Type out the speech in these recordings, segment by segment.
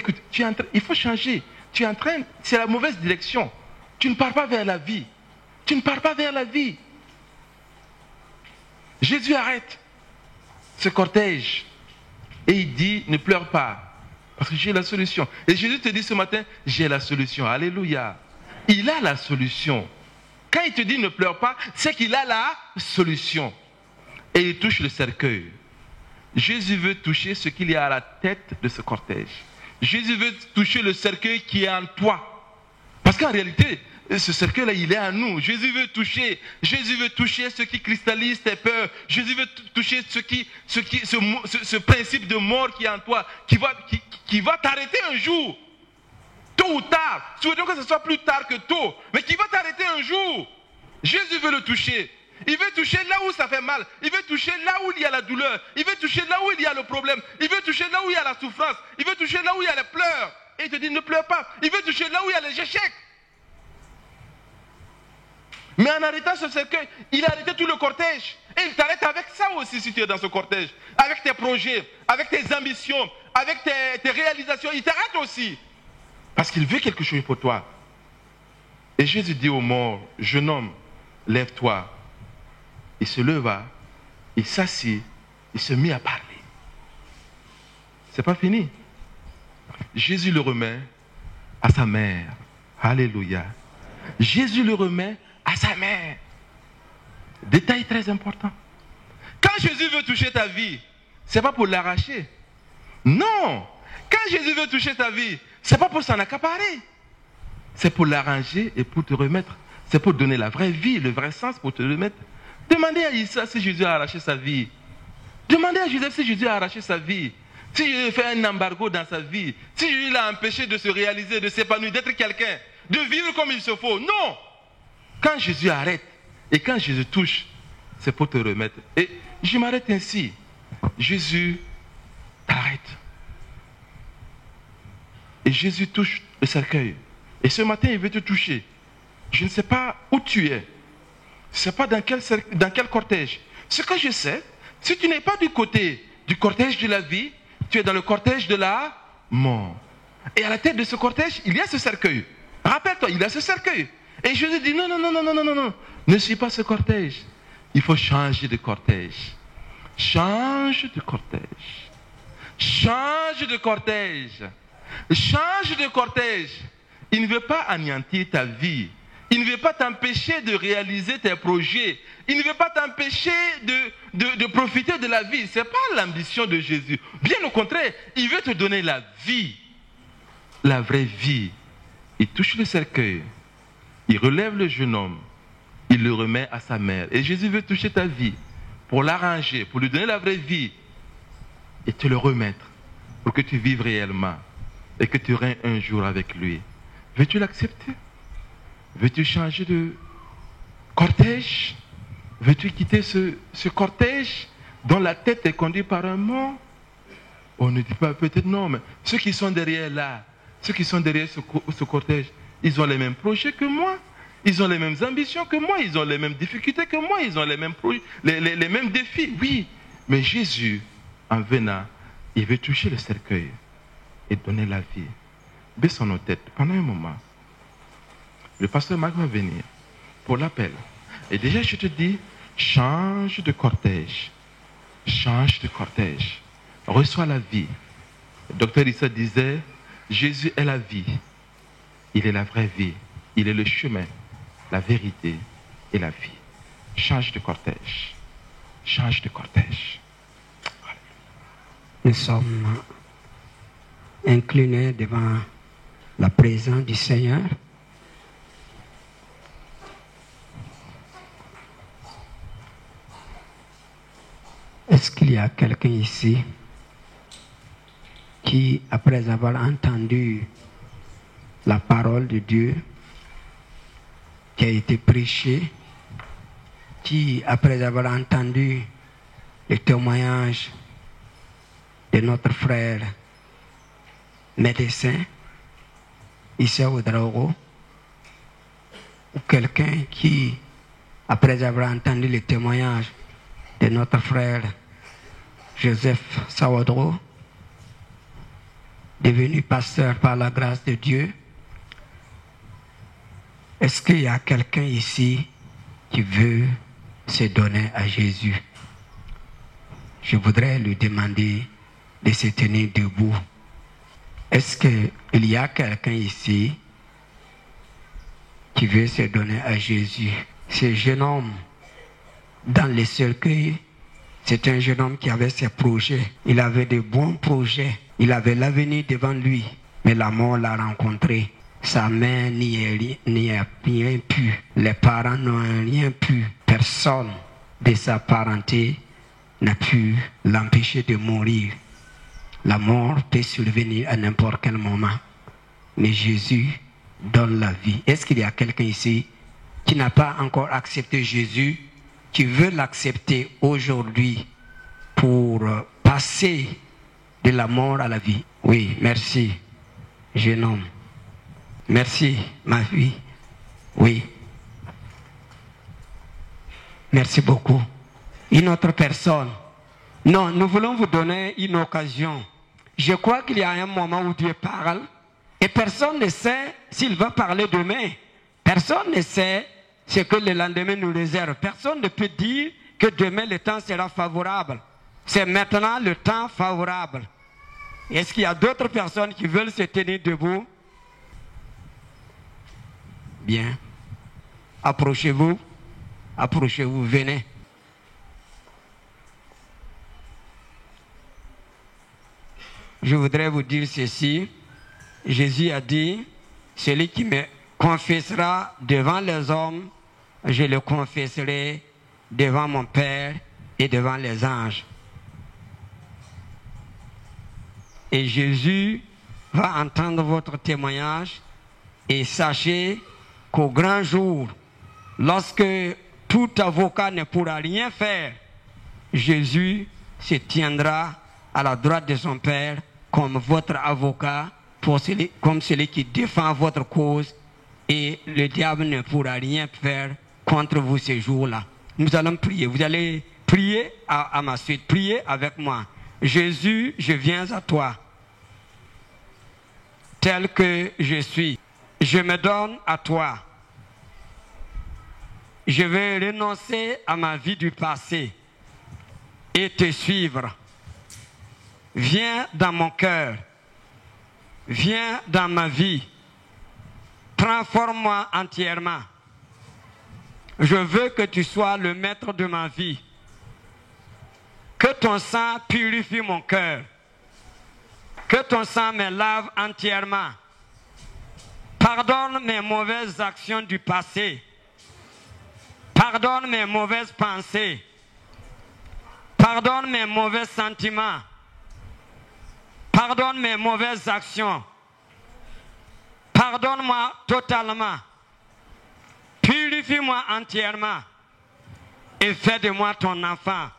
Écoute, il faut changer. Tu es en train, c'est la mauvaise direction. Tu ne pars pas vers la vie. Tu ne pars pas vers la vie. Jésus arrête ce cortège et il dit, ne pleure pas, parce que j'ai la solution. Et Jésus te dit ce matin, j'ai la solution. Alléluia. Il a la solution. Quand il te dit ne pleure pas, c'est qu'il a la solution. Et il touche le cercueil. Jésus veut toucher ce qu'il y a à la tête de ce cortège. Jésus veut toucher le cercueil qui est en toi. Parce qu'en réalité, ce cercueil-là, il est en nous. Jésus veut toucher ce qui cristallise tes peurs. Jésus veut toucher ce principe de mort qui est en toi, qui va t'arrêter un jour. Tôt ou tard. Souhaitons que ce soit plus tard que tôt, mais qui va t'arrêter un jour. Jésus veut le toucher. Il veut toucher là où ça fait mal. Il veut toucher là où il y a la douleur. Il veut toucher là où il y a le problème. Il veut toucher là où il y a la souffrance. Il veut toucher là où il y a les pleurs. Et il te dit ne pleure pas. Il veut toucher là où il y a les échecs. Mais en arrêtant ce cercueil, il a arrêté tout le cortège. Et il t'arrête avec ça aussi si tu es dans ce cortège. Avec tes projets, avec tes ambitions, avec tes réalisations. Il t'arrête aussi. Parce qu'il veut quelque chose pour toi. Et Jésus dit aux morts, jeune homme, lève-toi. Il se leva, il s'assit, il se mit à parler. C'est pas fini. Jésus le remet à sa mère. Alléluia. Jésus le remet à sa mère. Détail très important. Quand Jésus veut toucher ta vie, c'est pas pour l'arracher. Non. Quand Jésus veut toucher ta vie, c'est pas pour s'en accaparer. C'est pour l'arranger et pour te remettre. C'est pour donner la vraie vie, le vrai sens pour te remettre. Demandez à Issa si Jésus a arraché sa vie. Demandez à Joseph si Jésus a arraché sa vie. Si Jésus fait un embargo dans sa vie. Si Jésus l'a empêché de se réaliser, de s'épanouir, d'être quelqu'un, de vivre comme il se faut. Non. Quand Jésus arrête et quand Jésus touche, c'est pour te remettre. Et je m'arrête ainsi. Jésus t'arrête. Et Jésus touche le cercueil. Et ce matin, il veut te toucher. Je ne sais pas où tu es. Je ne sais pas dans quel cortège. Ce que je sais, si tu n'es pas du côté du cortège de la vie, tu es dans le cortège de la mort. Et à la tête de ce cortège, il y a ce cercueil. Rappelle-toi, il y a ce cercueil. Et Jésus dit, non, ne suis pas ce cortège. Il faut changer de cortège. Change de cortège. Change de cortège. Change de cortège. Il ne veut pas anéantir ta vie. Il ne veut pas t'empêcher de réaliser tes projets. Il ne veut pas t'empêcher de profiter de la vie. Ce n'est pas l'ambition de Jésus. Bien au contraire, il veut te donner la vie. La vraie vie. Il touche le cercueil. Il relève le jeune homme. Il le remet à sa mère. Et Jésus veut toucher ta vie pour l'arranger, pour lui donner la vraie vie et te le remettre pour que tu vives réellement et que tu règnes un jour avec lui. Veux-tu l'accepter? Veux-tu changer de cortège? Veux-tu quitter ce cortège dont la tête est conduite par un mort? On ne dit pas peut-être non, mais ceux qui sont derrière là, ceux qui sont derrière ce cortège, ils ont les mêmes projets que moi. Ils ont les mêmes ambitions que moi. Ils ont les mêmes difficultés que moi. Ils ont les mêmes défis. Oui, mais Jésus, en venant, il veut toucher le cercueil et donner la vie. Baissons nos têtes pendant un moment. Le pasteur Marc va venir pour l'appel. Et déjà, je te dis, change de cortège. Change de cortège. Reçois la vie. Le docteur Issa disait, Jésus est la vie. Il est la vraie vie. Il est le chemin, la vérité et la vie. Change de cortège. Change de cortège. Nous sommes inclinés devant la présence du Seigneur. Est-ce qu'il y a quelqu'un ici qui, après avoir entendu la parole de Dieu qui a été prêchée, qui, après avoir entendu le témoignage de notre frère médecin, Issa Ouedraogo, ou quelqu'un qui, après avoir entendu le témoignage de notre frère Joseph Sawadro, devenu pasteur par la grâce de Dieu. Est-ce qu'il y a quelqu'un ici qui veut se donner à Jésus? Je voudrais lui demander de se tenir debout. Est-ce qu'il y a quelqu'un ici qui veut se donner à Jésus? Ce jeune homme, dans les cercueils, c'est un jeune homme qui avait ses projets. Il avait de bons projets. Il avait l'avenir devant lui. Mais la mort l'a rencontré. Sa mère n'y a rien pu. Les parents n'ont rien pu. Personne de sa parenté n'a pu l'empêcher de mourir. La mort peut survenir à n'importe quel moment. Mais Jésus donne la vie. Est-ce qu'il y a quelqu'un ici qui n'a pas encore accepté Jésus, qui veut l'accepter aujourd'hui pour passer de la mort à la vie? Oui, merci, jeune homme. Merci, ma fille. Oui. Merci beaucoup. Une autre personne? Non, nous voulons vous donner une occasion. Je crois qu'il y a un moment où Dieu parle et personne ne sait s'il va parler demain. Personne ne sait ce que le lendemain nous réserve. Personne ne peut dire que demain le temps sera favorable. C'est maintenant le temps favorable. Est-ce qu'il y a d'autres personnes qui veulent se tenir debout? Bien. Approchez-vous. Approchez-vous, venez. Je voudrais vous dire ceci. Jésus a dit, celui qui me confessera devant les hommes, je le confesserai devant mon Père et devant les anges. Et Jésus va entendre votre témoignage et sachez qu'au grand jour, lorsque tout avocat ne pourra rien faire, Jésus se tiendra à la droite de son Père comme votre avocat, comme celui qui défend votre cause, et le diable ne pourra rien faire contre vous ce jour-là. Nous allons prier. Vous allez prier à ma suite. Priez avec moi. Jésus, je viens à toi, tel que je suis. Je me donne à toi. Je vais renoncer à ma vie du passé et te suivre. Viens dans mon cœur. Viens dans ma vie. Transforme-moi entièrement. Je veux que tu sois le maître de ma vie. Que ton sang purifie mon cœur. Que ton sang me lave entièrement. Pardonne mes mauvaises actions du passé. Pardonne mes mauvaises pensées. Pardonne mes mauvais sentiments. Pardonne mes mauvaises actions. Pardonne-moi totalement. Purifie-moi entièrement. Et fais de moi ton enfant.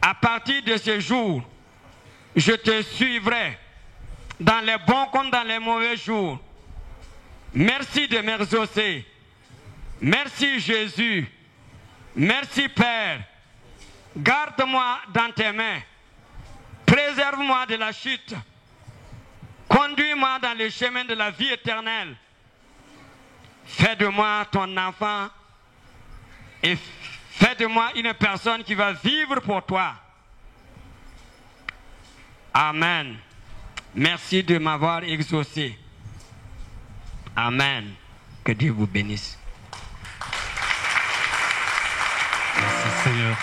À partir de ce jour, je te suivrai dans les bons comme dans les mauvais jours. Merci de m'exaucer. Merci Jésus. Merci Père. Garde-moi dans tes mains. Préserve-moi de la chute. Conduis-moi dans le chemin de la vie éternelle. Fais de moi ton enfant et fais de moi une personne qui va vivre pour toi. Amen. Merci de m'avoir exaucé. Amen. Que Dieu vous bénisse. Merci Seigneur.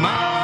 Ma